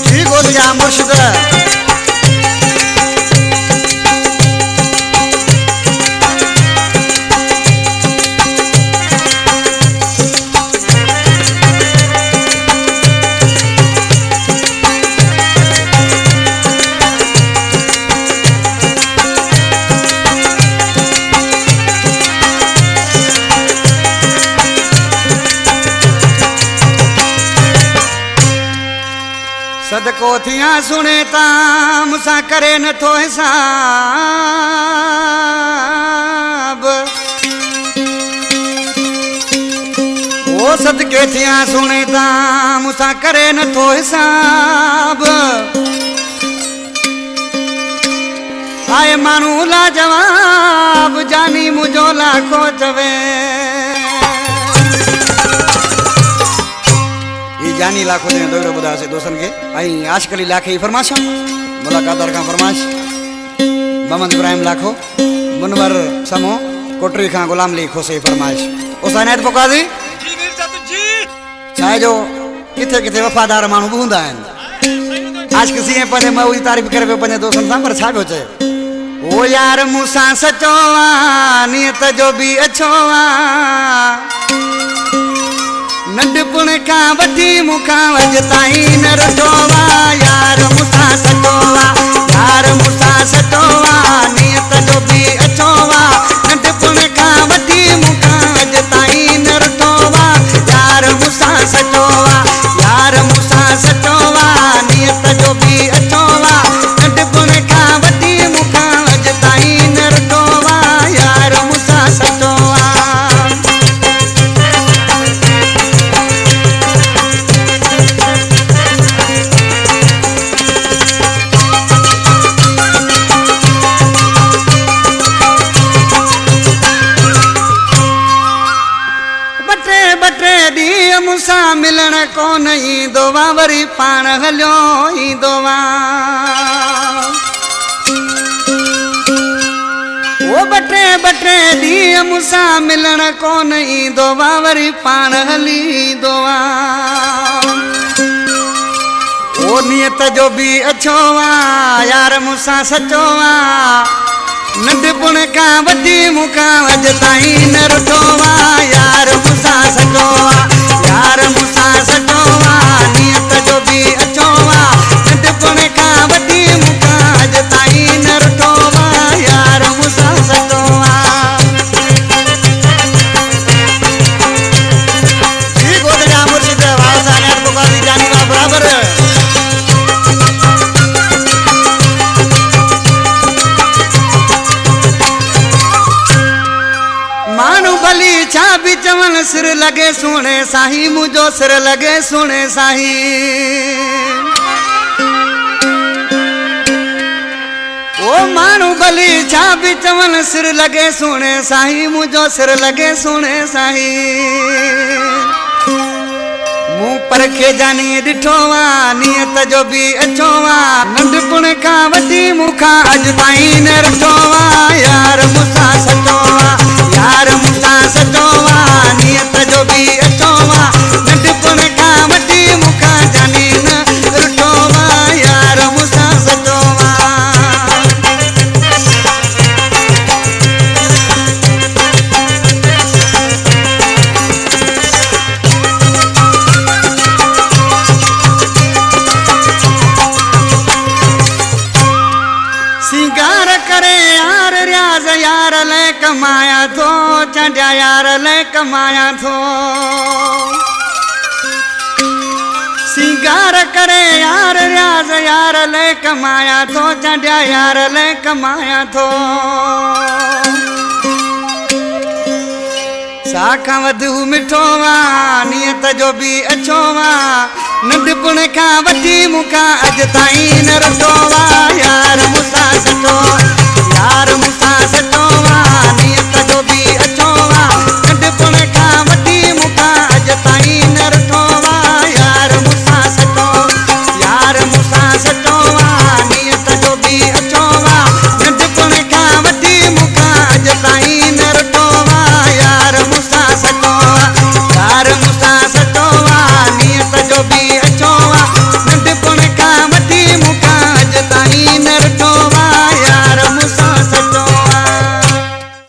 ठीक हो गया मुर्शिद। सदको थिया सुने ता मुसा करे न थो हिसाब। ओ सदके थिया सुने ता मुसा करे न थो हिसाब। आए मानू ला जवाब जानी मुझो लाखो चवे। जानी लाखों ने दोड़ो बुदा से दोस्तन के आई आजकल लाखे फरमाश मुलाकात का फरमाश मोहम्मद इब्राहिम लाखो मुनवर समो कोटरी का गुलाम लिखो से फरमाश उसानत पकादी जी मिर्जा तो जी चाहे जो किथे किथे वफादार मानू बुंदा है आज किसी ने पने मैं उसी तारीफ करे पे पने दोस्तन सां पर छा हो चे ओ यार मूसा सचोवा नियत जो भी अछोवा नंढपुण का वठी मुखा वजताई न रटोवा यार मूसा सचोवा यार मूसा सचोवा नियत जो भी अचोवा नंढपुण का वठी मुखा वजताई न रटोवा यार मूसा सचोवा यार मूसा सचोवा नियत जो भी अचोवा नंढपुण का वठी मुखा वजताई न रटोवा यार मूसा सचोवा। मूसा मिलन को नहीं दोवा वरी पाण हलियो ही दोवा। वो बटे बटे दी मूसा मिलन को नहीं दोवा वरी पाण हली दोवा। वो नियत जो भी अछोवा यार मूसा सचोवा नंढपुण का वठी मुखा वजताई न रटोवा यार मूसा सचोवा यार मूसा सचोवा नियत जो भी अचोवा नंढपुण का वठी मुखा वजताई न रटोवा यार मूसा सचोवा। ठीक हो गया मुर्शिद वासा ने पुकारी जानी का बराबर छा भी चवन सिर लगे सुने साही मुझो सिर लगे सुने साही। ओ मानू भली छा भी चवन सिर लगे सुने साही मुझो सिर लगे सुने साही। मुंह पर खे जानी डिठोवा नियत जो भी अचोवा नंढपुण का वठी मुखा अज ताईं न रटोवा यार मूसा सचोवा यार मूसा सचोवा नियत जो भी अचोवा नंढपुण का वठी मुखा जानी न रटोवा यार मूसा सचोवा। सिंगार करे यार रियाज यार ले कमाया थो चढ़िया यार ले कमाया थो। सिंगार करे यार रियाज यार ले कमाया थो चढ़िया यार ले कमाया थो। साखा वधू मिठोवा नियत जो भी अचोवा नंढपुण का वठी मुखा अज ताईं न रटोवा यार मूसा सचोवा यार मूसा सचोवा